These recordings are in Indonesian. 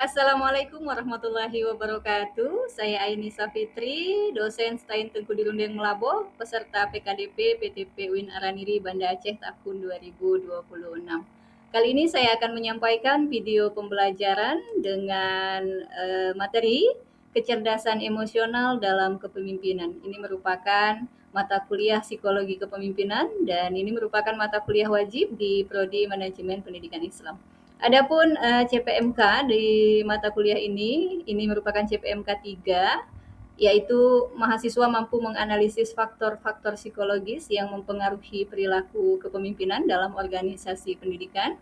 Assalamualaikum warahmatullahi wabarakatuh. Saya Ainisa Fitri, dosen Stain Tengku Dirundeng Melabo, peserta PKDP PTP UIN Araniri Banda Aceh tahun 2026. Kali ini saya akan menyampaikan video pembelajaran dengan materi kecerdasan emosional dalam kepemimpinan. Ini merupakan mata kuliah psikologi kepemimpinan dan ini merupakan mata kuliah wajib di Prodi Manajemen Pendidikan Islam. Adapun CPMK di mata kuliah ini merupakan CPMK 3, yaitu mahasiswa mampu menganalisis faktor-faktor psikologis yang mempengaruhi perilaku kepemimpinan dalam organisasi pendidikan.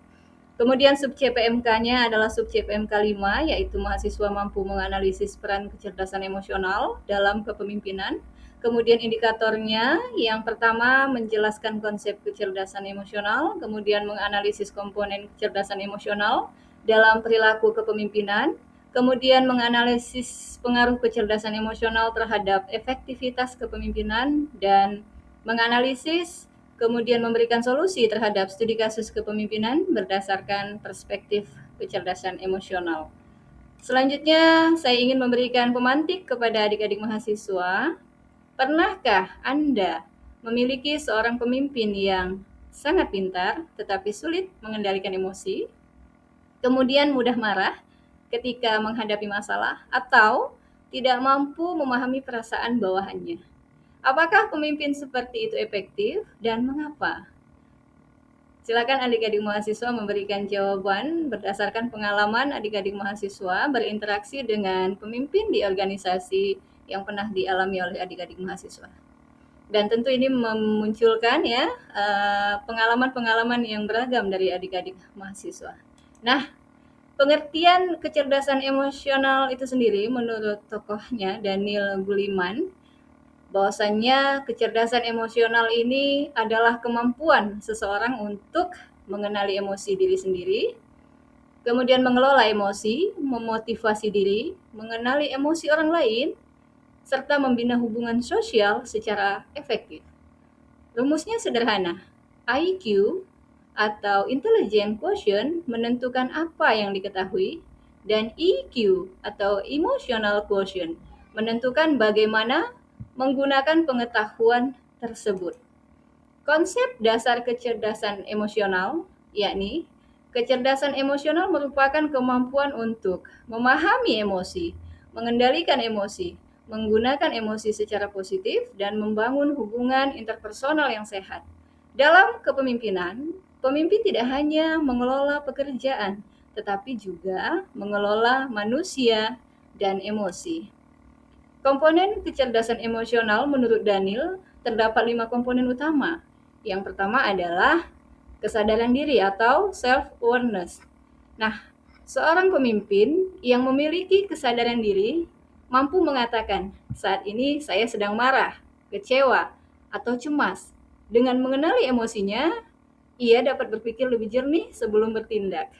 Kemudian sub CPMK-nya adalah sub CPMK 5, yaitu mahasiswa mampu menganalisis peran kecerdasan emosional dalam kepemimpinan. Kemudian indikatornya, yang pertama menjelaskan konsep kecerdasan emosional, kemudian menganalisis komponen kecerdasan emosional dalam perilaku kepemimpinan, kemudian menganalisis pengaruh kecerdasan emosional terhadap efektivitas kepemimpinan, dan menganalisis kemudian memberikan solusi terhadap studi kasus kepemimpinan berdasarkan perspektif kecerdasan emosional. Selanjutnya, saya ingin memberikan pemantik kepada adik-adik mahasiswa. Pernahkah Anda memiliki seorang pemimpin yang sangat pintar tetapi sulit mengendalikan emosi, kemudian mudah marah ketika menghadapi masalah, atau tidak mampu memahami perasaan bawahannya? Apakah pemimpin seperti itu efektif dan mengapa? Silakan adik-adik mahasiswa memberikan jawaban berdasarkan pengalaman adik-adik mahasiswa berinteraksi dengan pemimpin di organisasi yang pernah dialami oleh adik-adik mahasiswa. Dan tentu ini memunculkan ya pengalaman-pengalaman yang beragam dari adik-adik mahasiswa. Nah, pengertian kecerdasan emosional itu sendiri menurut tokohnya Daniel Goleman, bahwasannya kecerdasan emosional ini adalah kemampuan seseorang untuk mengenali emosi diri sendiri, kemudian mengelola emosi, memotivasi diri, mengenali emosi orang lain, serta membina hubungan sosial secara efektif. Rumusnya sederhana. IQ atau Intelligent Quotient menentukan apa yang diketahui, dan EQ atau Emotional Quotient menentukan bagaimana menggunakan pengetahuan tersebut. Konsep dasar kecerdasan emosional, yakni kecerdasan emosional merupakan kemampuan untuk memahami emosi, mengendalikan emosi, menggunakan emosi secara positif, dan membangun hubungan interpersonal yang sehat. Dalam kepemimpinan, pemimpin tidak hanya mengelola pekerjaan, tetapi juga mengelola manusia dan emosi. Komponen kecerdasan emosional menurut Daniel terdapat 5 komponen utama. Yang pertama adalah kesadaran diri atau self-awareness. Nah, seorang pemimpin yang memiliki kesadaran diri mampu mengatakan, saat ini saya sedang marah, kecewa, atau cemas. Dengan mengenali emosinya, ia dapat berpikir lebih jernih sebelum bertindak.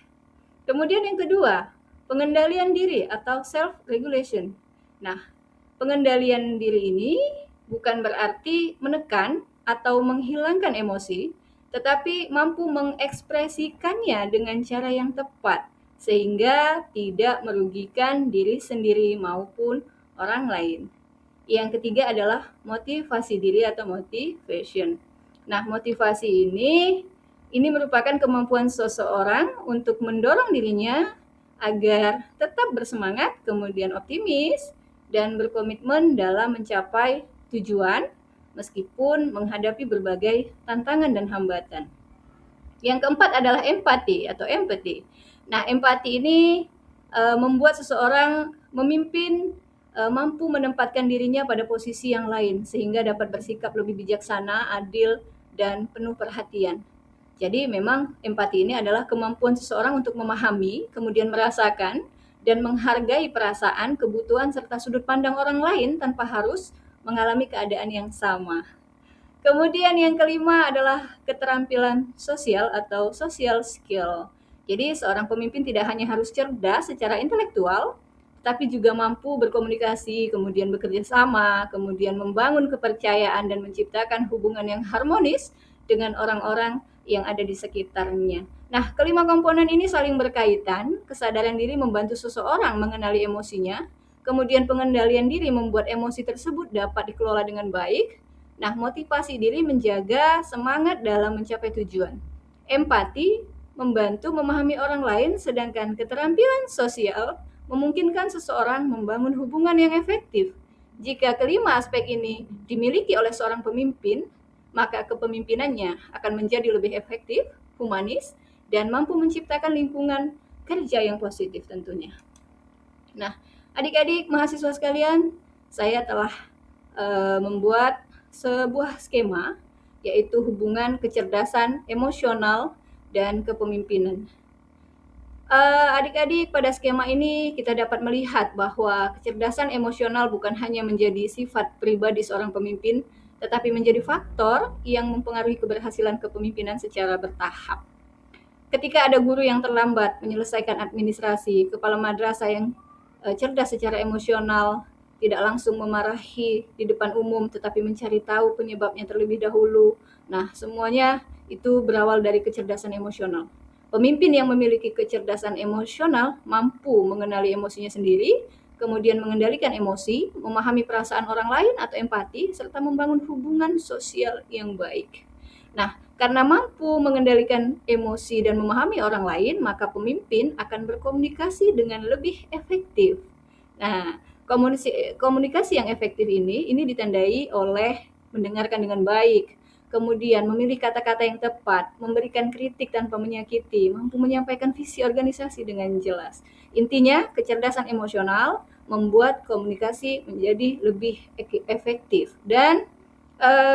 Kemudian yang kedua, pengendalian diri atau self-regulation. Nah, pengendalian diri ini bukan berarti menekan atau menghilangkan emosi, tetapi mampu mengekspresikannya dengan cara yang tepat, sehingga tidak merugikan diri sendiri maupun orang lain. Yang ketiga adalah motivasi diri atau motivation. Nah, motivasi ini merupakan kemampuan seseorang untuk mendorong dirinya agar tetap bersemangat, kemudian optimis, dan berkomitmen dalam mencapai tujuan meskipun menghadapi berbagai tantangan dan hambatan. Yang keempat adalah empati atau empathy. Nah, empati ini membuat seseorang memimpin mampu menempatkan dirinya pada posisi yang lain sehingga dapat bersikap lebih bijaksana, adil, dan penuh perhatian. Jadi memang empati ini adalah kemampuan seseorang untuk memahami, kemudian merasakan, dan menghargai perasaan, kebutuhan, serta sudut pandang orang lain tanpa harus mengalami keadaan yang sama. Kemudian yang kelima adalah keterampilan sosial atau social skill. Jadi seorang pemimpin tidak hanya harus cerdas secara intelektual, tapi juga mampu berkomunikasi, kemudian bekerja sama, kemudian membangun kepercayaan dan menciptakan hubungan yang harmonis dengan orang-orang yang ada di sekitarnya. Nah, kelima komponen ini saling berkaitan. Kesadaran diri membantu seseorang mengenali emosinya, kemudian pengendalian diri membuat emosi tersebut dapat dikelola dengan baik. Nah, motivasi diri menjaga semangat dalam mencapai tujuan. Empati membantu memahami orang lain, sedangkan keterampilan sosial memungkinkan seseorang membangun hubungan yang efektif. Jika kelima aspek ini dimiliki oleh seorang pemimpin, maka kepemimpinannya akan menjadi lebih efektif, humanis, dan mampu menciptakan lingkungan kerja yang positif tentunya. Nah, adik-adik mahasiswa sekalian, saya telah membuat sebuah skema, yaitu hubungan kecerdasan emosional dan kepemimpinan. Adik-adik, pada skema ini kita dapat melihat bahwa kecerdasan emosional bukan hanya menjadi sifat pribadi seorang pemimpin, tetapi menjadi faktor yang mempengaruhi keberhasilan kepemimpinan secara bertahap. Ketika ada guru yang terlambat menyelesaikan administrasi, kepala madrasah yang cerdas secara emosional, tidak langsung memarahi di depan umum, tetapi mencari tahu penyebabnya terlebih dahulu. Nah, semuanya itu berawal dari kecerdasan emosional. Pemimpin yang memiliki kecerdasan emosional mampu mengenali emosinya sendiri, kemudian mengendalikan emosi, memahami perasaan orang lain atau empati, serta membangun hubungan sosial yang baik. Nah, karena mampu mengendalikan emosi dan memahami orang lain, maka pemimpin akan berkomunikasi dengan lebih efektif. Nah, komunikasi yang efektif ini ditandai oleh mendengarkan dengan baik, kemudian memilih kata-kata yang tepat, memberikan kritik tanpa menyakiti, mampu menyampaikan visi organisasi dengan jelas. Intinya, kecerdasan emosional membuat komunikasi menjadi lebih efektif dan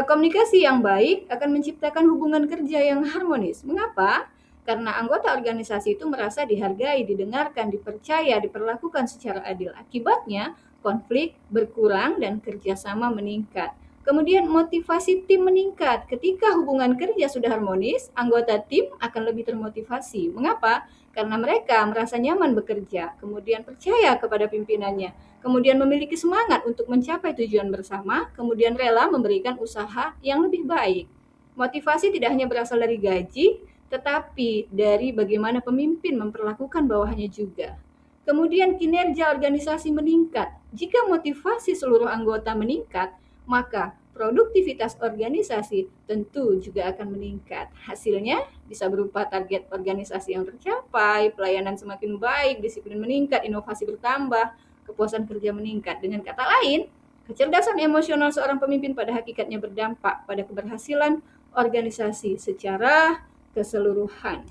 komunikasi yang baik akan menciptakan hubungan kerja yang harmonis. Mengapa? Karena anggota organisasi itu merasa dihargai, didengarkan, dipercaya, diperlakukan secara adil. Akibatnya, konflik berkurang dan kerjasama meningkat. Kemudian motivasi tim meningkat. Ketika hubungan kerja sudah harmonis, anggota tim akan lebih termotivasi. Mengapa? Karena mereka merasa nyaman bekerja, kemudian percaya kepada pimpinannya, kemudian memiliki semangat untuk mencapai tujuan bersama, kemudian rela memberikan usaha yang lebih baik. Motivasi tidak hanya berasal dari gaji, tetapi dari bagaimana pemimpin memperlakukan bawahannya juga. Kemudian kinerja organisasi meningkat. Jika motivasi seluruh anggota meningkat, maka produktivitas organisasi tentu juga akan meningkat. Hasilnya bisa berupa target organisasi yang tercapai, pelayanan semakin baik, disiplin meningkat, inovasi bertambah, kepuasan kerja meningkat. Dengan kata lain, kecerdasan emosional seorang pemimpin pada hakikatnya berdampak pada keberhasilan organisasi secara keseluruhan.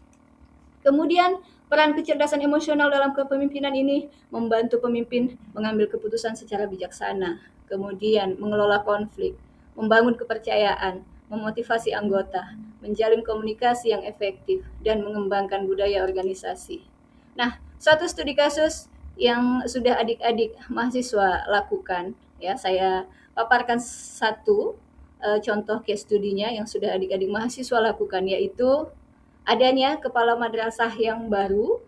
Kemudian, peran kecerdasan emosional dalam kepemimpinan ini membantu pemimpin mengambil keputusan secara bijaksana, kemudian mengelola konflik, membangun kepercayaan, memotivasi anggota, menjalin komunikasi yang efektif, dan mengembangkan budaya organisasi. Nah, suatu studi kasus yang sudah adik-adik mahasiswa lakukan, ya saya paparkan satu contoh case studinya yang sudah adik-adik mahasiswa lakukan, yaitu adanya kepala madrasah yang baru,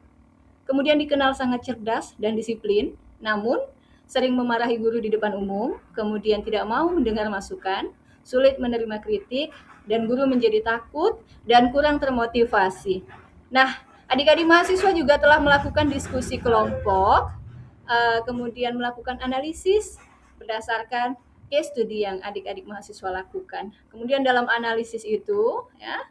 kemudian dikenal sangat cerdas dan disiplin, namun sering memarahi guru di depan umum, kemudian tidak mau mendengar masukan, sulit menerima kritik, dan guru menjadi takut dan kurang termotivasi. Nah, adik-adik mahasiswa juga telah melakukan diskusi kelompok, kemudian melakukan analisis berdasarkan case study yang adik-adik mahasiswa lakukan. Kemudian dalam analisis itu, ya,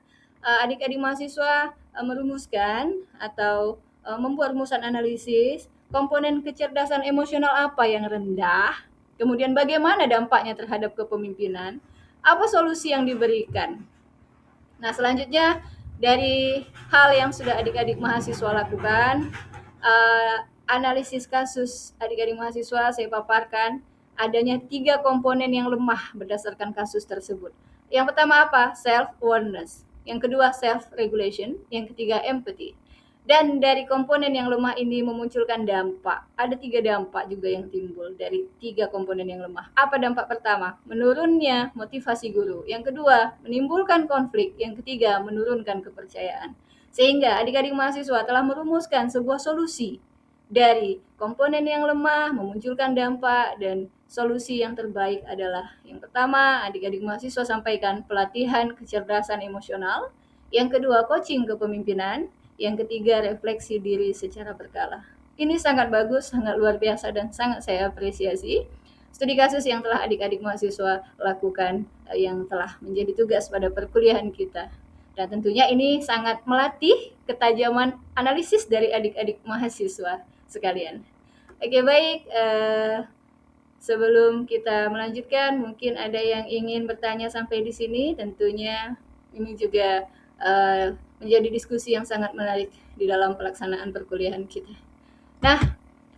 adik-adik mahasiswa merumuskan atau membuat rumusan analisis komponen kecerdasan emosional apa yang rendah, kemudian bagaimana dampaknya terhadap kepemimpinan, apa solusi yang diberikan. Nah, selanjutnya dari hal yang sudah adik-adik mahasiswa lakukan, analisis kasus adik-adik mahasiswa saya paparkan adanya 3 komponen yang lemah berdasarkan kasus tersebut. Yang pertama apa? Self-awareness. Yang kedua self-regulation. Yang ketiga empathy. Dan dari komponen yang lemah ini memunculkan dampak. Ada 3 dampak juga yang timbul dari 3 komponen yang lemah. Apa dampak pertama? Menurunnya motivasi guru. Yang kedua, menimbulkan konflik. Yang ketiga, menurunkan kepercayaan. Sehingga adik-adik mahasiswa telah merumuskan sebuah solusi dari komponen yang lemah, memunculkan dampak, dan solusi yang terbaik adalah yang pertama, adik-adik mahasiswa sampaikan pelatihan kecerdasan emosional. Yang kedua, coaching kepemimpinan. Yang ketiga, refleksi diri secara berkala. Ini sangat bagus, sangat luar biasa, dan sangat saya apresiasi studi kasus yang telah adik-adik mahasiswa lakukan, yang telah menjadi tugas pada perkuliahan kita. Dan tentunya ini sangat melatih ketajaman analisis dari adik-adik mahasiswa sekalian. Oke, baik. Sebelum kita melanjutkan, mungkin ada yang ingin bertanya sampai di sini. Tentunya ini juga menjadi diskusi yang sangat menarik di dalam pelaksanaan perkuliahan kita. Nah,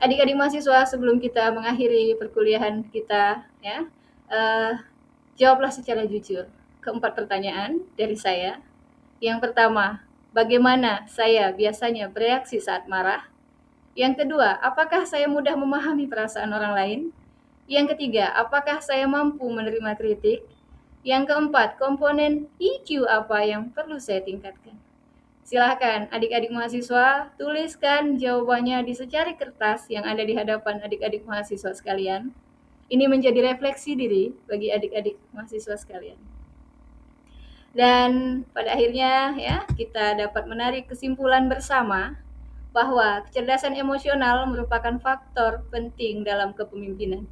adik-adik mahasiswa, sebelum kita mengakhiri perkuliahan kita, ya, jawablah secara jujur keempat pertanyaan dari saya. Yang pertama, bagaimana saya biasanya bereaksi saat marah? Yang kedua, apakah saya mudah memahami perasaan orang lain? Yang ketiga, apakah saya mampu menerima kritik? Yang keempat, komponen EQ apa yang perlu saya tingkatkan? Silahkan adik-adik mahasiswa tuliskan jawabannya di secari kertas yang ada di hadapan adik-adik mahasiswa sekalian. Ini menjadi refleksi diri bagi adik-adik mahasiswa sekalian. Dan pada akhirnya ya, kita dapat menarik kesimpulan bersama bahwa kecerdasan emosional merupakan faktor penting dalam kepemimpinan.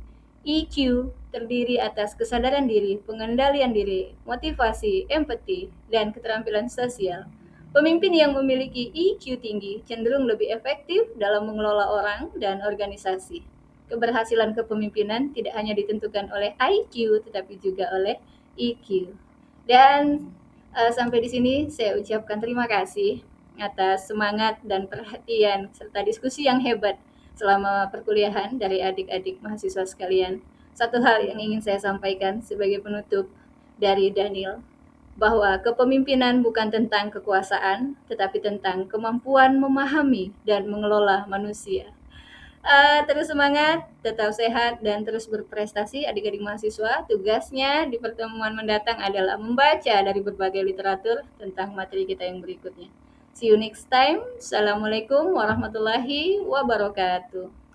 EQ terdiri atas kesadaran diri, pengendalian diri, motivasi, empati, dan keterampilan sosial. Pemimpin yang memiliki EQ tinggi cenderung lebih efektif dalam mengelola orang dan organisasi. Keberhasilan kepemimpinan tidak hanya ditentukan oleh IQ, tetapi juga oleh EQ. Dan sampai di sini saya ucapkan terima kasih atas semangat dan perhatian serta diskusi yang hebat selama perkuliahan dari adik-adik mahasiswa sekalian. Satu hal yang ingin saya sampaikan sebagai penutup dari Daniel, bahwa kepemimpinan bukan tentang kekuasaan, tetapi tentang kemampuan memahami dan mengelola manusia. Terus semangat, tetap sehat, dan terus berprestasi adik-adik mahasiswa. Tugasnya di pertemuan mendatang adalah membaca dari berbagai literatur tentang materi kita yang berikutnya. See you next time. Assalamualaikum warahmatullahi wabarakatuh.